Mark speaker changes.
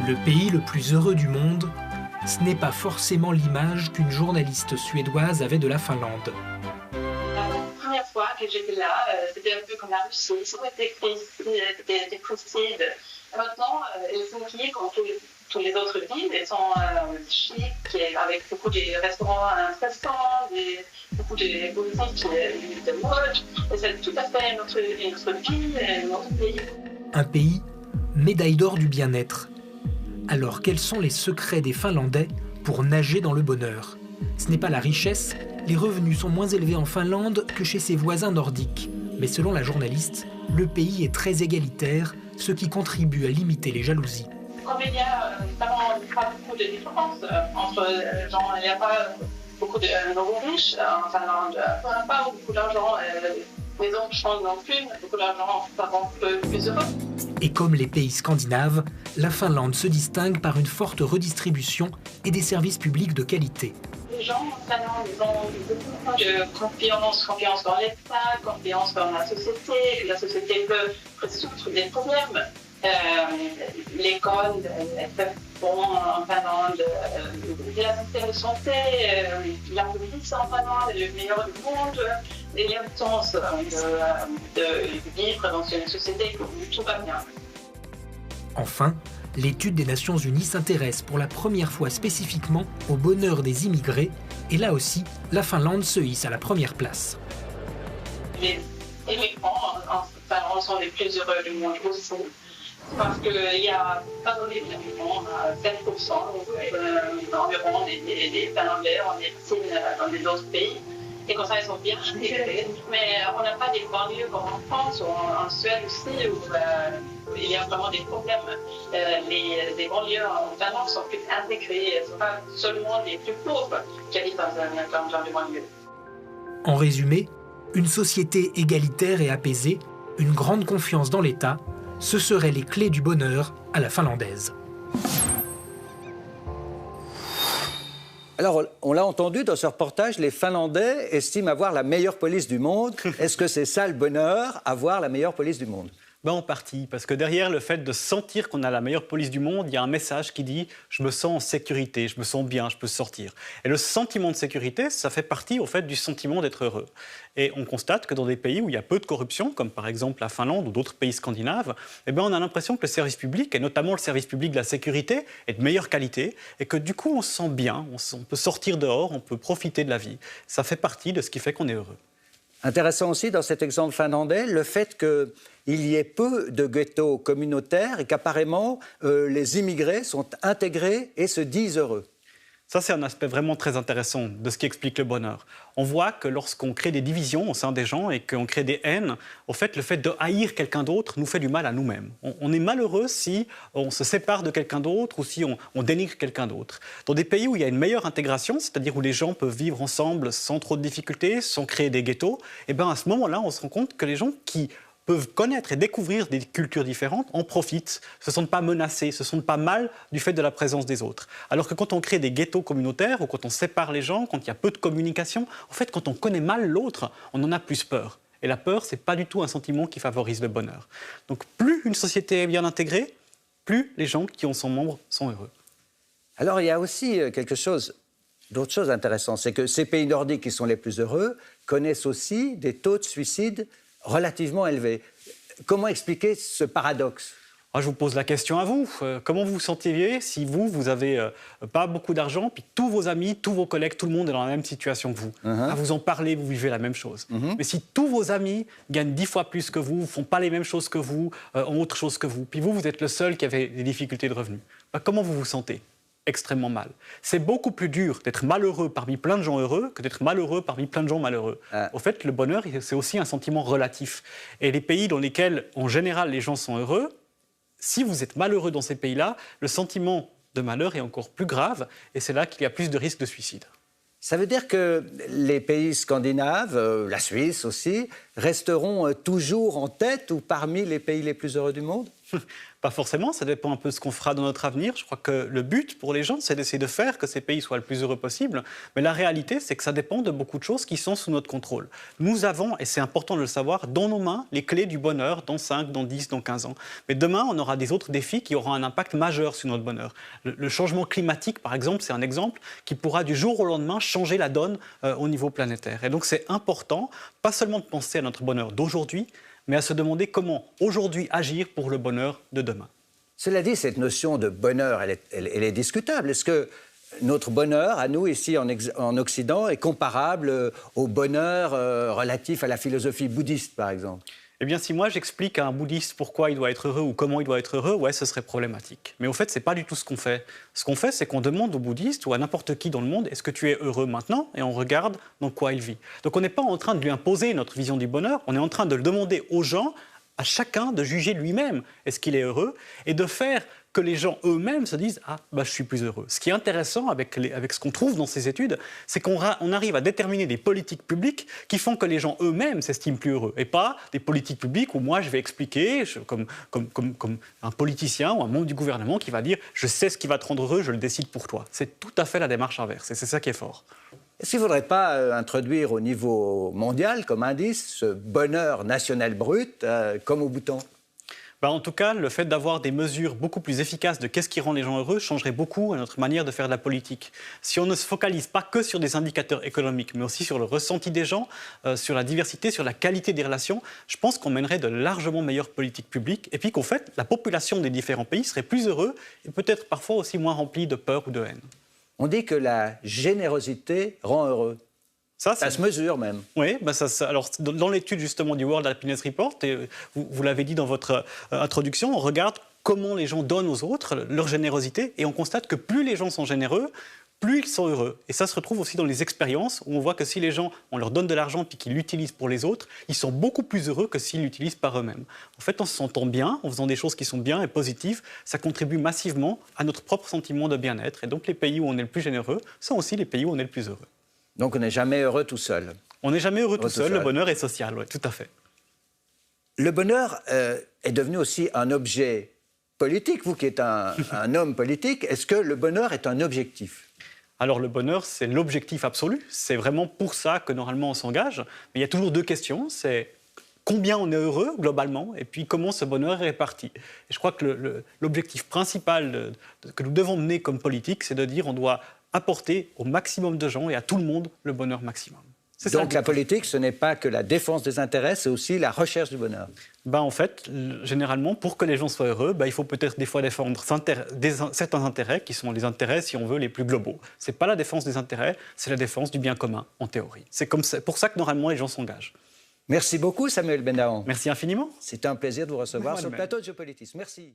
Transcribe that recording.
Speaker 1: Le pays le plus heureux du monde, ce n'est pas forcément l'image qu'une journaliste suédoise avait de la Finlande.
Speaker 2: La première fois que j'étais là, c'était un peu comme la Russie, c'était des crucides. Maintenant, Helsinki, comme toutes les autres villes, elles sont chic, avec beaucoup de restaurants intéressants, beaucoup de boutiques de mode. Et c'est tout à fait notre vie, notre pays.
Speaker 1: Un pays, médaille d'or du bien-être. Alors quels sont les secrets des Finlandais pour nager dans le bonheur? Ce n'est pas la richesse, les revenus sont moins élevés en Finlande que chez ses voisins nordiques. Mais selon la journaliste, le pays est très égalitaire, ce qui contribue à limiter les jalousies.
Speaker 2: Comme il n'y a vraiment pas beaucoup de différence entre gens, il n'y a pas beaucoup de nouveaux riches en Finlande, on n'a pas beaucoup d'argent, les autres changent non plus, beaucoup d'argent, ça rend plus heureux.
Speaker 1: Et comme les pays scandinaves, la Finlande se distingue par une forte redistribution et des services publics de qualité.
Speaker 2: Les gens en Finlande, ils ont beaucoup de confiance dans l'État, confiance dans la société peut résoudre des problèmes. L'école est très bon en Finlande, le système de santé, la police en Finlande est le meilleur du monde, et il y a une chance de vivre dans une société où tout va bien.
Speaker 1: Enfin, l'étude des Nations Unies s'intéresse pour la première fois spécifiquement au bonheur des immigrés, et là aussi, la Finlande se hisse à la première place.
Speaker 2: Les immigrants en Finlande sont les plus heureux du monde aussi. Parce qu'il y a pas mal d'immigrants, 7% environ des Finlandais en médecine dans les autres pays. Et comme ça, ils sont bien intégrés. Mais on n'a pas des banlieues comme en France ou en Suède aussi, où il y a vraiment des problèmes. Les banlieues en Finlande sont plus intégrées. Ce ne sont pas seulement les plus pauvres qui habitent dans les banlieues.
Speaker 1: En résumé, une société égalitaire et apaisée, une grande confiance dans l'État, ce seraient les clés du bonheur à la finlandaise.
Speaker 3: Alors, on l'a entendu dans ce reportage, les Finlandais estiment avoir la meilleure police du monde. Est-ce que c'est ça le bonheur, avoir la meilleure police du monde ?
Speaker 4: En partie, parce que derrière le fait de sentir qu'on a la meilleure police du monde, il y a un message qui dit « je me sens en sécurité, je me sens bien, je peux sortir ». Et le sentiment de sécurité, ça fait partie au fait du sentiment d'être heureux. Et on constate que dans des pays où il y a peu de corruption, comme par exemple la Finlande ou d'autres pays scandinaves, on a l'impression que le service public, et notamment le service public de la sécurité, est de meilleure qualité et que du coup on se sent bien, on peut sortir dehors, on peut profiter de la vie. Ça fait partie de ce qui fait qu'on est heureux.
Speaker 3: Intéressant aussi dans cet exemple finlandais, le fait qu'il y ait peu de ghettos communautaires et qu'apparemment les immigrés sont intégrés et se disent heureux.
Speaker 4: Ça, c'est un aspect vraiment très intéressant de ce qui explique le bonheur. On voit que lorsqu'on crée des divisions au sein des gens et qu'on crée des haines, au fait, le fait de haïr quelqu'un d'autre nous fait du mal à nous-mêmes. On est malheureux si on se sépare de quelqu'un d'autre ou si on dénigre quelqu'un d'autre. Dans des pays où il y a une meilleure intégration, c'est-à-dire où les gens peuvent vivre ensemble sans trop de difficultés, sans créer des ghettos, à ce moment-là, on se rend compte que les gens qui peuvent connaître et découvrir des cultures différentes, en profitent, se sentent pas menacés, se sentent pas mal du fait de la présence des autres. Alors que quand on crée des ghettos communautaires ou quand on sépare les gens, quand il y a peu de communication, en fait, quand on connaît mal l'autre, on en a plus peur. Et la peur, c'est pas du tout un sentiment qui favorise le bonheur. Donc plus une société est bien intégrée, plus les gens qui en sont membres sont heureux.
Speaker 3: Alors il y a aussi d'autres choses intéressantes, c'est que ces pays nordiques qui sont les plus heureux connaissent aussi des taux de suicide relativement élevé. Comment expliquer ce paradoxe ?
Speaker 4: Je vous pose la question à vous. Comment vous vous sentiriez si vous avez pas beaucoup d'argent, puis tous vos amis, tous vos collègues, tout le monde est dans la même situation que vous. À vous en parler, vous vivez la même chose. Mais si tous vos amis gagnent 10 fois plus que vous, font pas les mêmes choses que vous, ont autre chose que vous, puis vous êtes le seul qui avait des difficultés de revenus, comment vous vous sentez ? Extrêmement mal. C'est beaucoup plus dur d'être malheureux parmi plein de gens heureux que d'être malheureux parmi plein de gens malheureux. Au fait, le bonheur, c'est aussi un sentiment relatif. Et les pays dans lesquels, en général, les gens sont heureux, si vous êtes malheureux dans ces pays-là, le sentiment de malheur est encore plus grave et c'est là qu'il y a plus de risques de suicide.
Speaker 3: Ça veut dire que les pays scandinaves, la Suisse aussi, resteront toujours en tête ou parmi les pays les plus heureux du monde ?
Speaker 4: Pas forcément, ça dépend un peu de ce qu'on fera dans notre avenir. Je crois que le but pour les gens, c'est d'essayer de faire que ces pays soient le plus heureux possible. Mais la réalité, c'est que ça dépend de beaucoup de choses qui sont sous notre contrôle. Nous avons, et c'est important de le savoir, dans nos mains les clés du bonheur dans 5, dans 10, dans 15 ans. Mais demain, on aura des autres défis qui auront un impact majeur sur notre bonheur. Le changement climatique, par exemple, c'est un exemple qui pourra du jour au lendemain changer la donne au niveau planétaire. Et donc c'est important, pas seulement de penser à notre bonheur d'aujourd'hui, mais à se demander comment aujourd'hui agir pour le bonheur de demain.
Speaker 3: Cela dit, cette notion de bonheur, elle est discutable. Est-ce que notre bonheur, à nous, ici en Occident, est comparable au bonheur relatif à la philosophie bouddhiste, par exemple ?
Speaker 4: Eh bien, si moi j'explique à un bouddhiste pourquoi il doit être heureux ou comment il doit être heureux, ouais, ce serait problématique. Mais au fait, c'est pas du tout ce qu'on fait. Ce qu'on fait, c'est qu'on demande au bouddhiste ou à n'importe qui dans le monde, est-ce que tu es heureux maintenant ? Et on regarde dans quoi il vit. Donc on n'est pas en train de lui imposer notre vision du bonheur, on est en train de le demander aux gens, à chacun de juger lui-même est-ce qu'il est heureux et de faire que les gens eux-mêmes se disent « Ah, bah, je suis plus heureux ». Ce qui est intéressant avec ce qu'on trouve dans ces études, c'est qu'on arrive à déterminer des politiques publiques qui font que les gens eux-mêmes s'estiment plus heureux. Et pas des politiques publiques où moi je vais expliquer, comme un politicien ou un membre du gouvernement qui va dire « Je sais ce qui va te rendre heureux, je le décide pour toi ». C'est tout à fait la démarche inverse et c'est ça qui est fort.
Speaker 3: Est-ce qu'il ne faudrait pas introduire au niveau mondial comme indice ce bonheur national brut comme au Bhoutan ?
Speaker 4: En tout cas, le fait d'avoir des mesures beaucoup plus efficaces de qu'est-ce qui rend les gens heureux changerait beaucoup à notre manière de faire de la politique. Si on ne se focalise pas que sur des indicateurs économiques, mais aussi sur le ressenti des gens, sur la diversité, sur la qualité des relations, je pense qu'on mènerait de largement meilleures politiques publiques et puis qu'en fait, la population des différents pays serait plus heureuse et peut-être parfois aussi moins remplie de peur ou de haine.
Speaker 3: On dit que la générosité rend heureux. Ça se mesure même.
Speaker 4: Oui, alors dans l'étude justement du World Happiness Report, et vous l'avez dit dans votre introduction, on regarde comment les gens donnent aux autres leur générosité et on constate que plus les gens sont généreux, plus ils sont heureux. Et ça se retrouve aussi dans les expériences où on voit que si les gens, on leur donne de l'argent puis qu'ils l'utilisent pour les autres, ils sont beaucoup plus heureux que s'ils l'utilisent par eux-mêmes. En fait, en se sentant bien, en faisant des choses qui sont bien et positives, ça contribue massivement à notre propre sentiment de bien-être. Et donc les pays où on est le plus généreux sont aussi les pays où on est le plus heureux.
Speaker 3: Donc on n'est jamais heureux tout seul.
Speaker 4: On n'est jamais heureux tout seul, le bonheur est social, oui, tout à fait.
Speaker 3: Le bonheur est devenu aussi un objet politique. Vous qui êtes un homme politique, est-ce que le bonheur est un objectif ?
Speaker 4: Alors le bonheur, c'est l'objectif absolu. C'est vraiment pour ça que normalement on s'engage. Mais il y a toujours deux questions. C'est combien on est heureux globalement et puis comment ce bonheur est réparti. Et je crois que l'objectif principal que nous devons mener comme politique, c'est de dire on doit apporter au maximum de gens et à tout le monde le bonheur maximum.
Speaker 3: Donc la politique, ce n'est pas que la défense des intérêts, c'est aussi la recherche du bonheur.
Speaker 4: En fait, généralement, pour que les gens soient heureux, il faut peut-être des fois défendre certains intérêts qui sont les intérêts, si on veut, les plus globaux. Ce n'est pas la défense des intérêts, c'est la défense du bien commun, en théorie. C'est pour ça que normalement les gens s'engagent.
Speaker 3: Merci beaucoup Samuel Bendahan.
Speaker 4: Merci infiniment.
Speaker 3: C'était un plaisir de vous recevoir sur le plateau de Géopolitisme. Merci.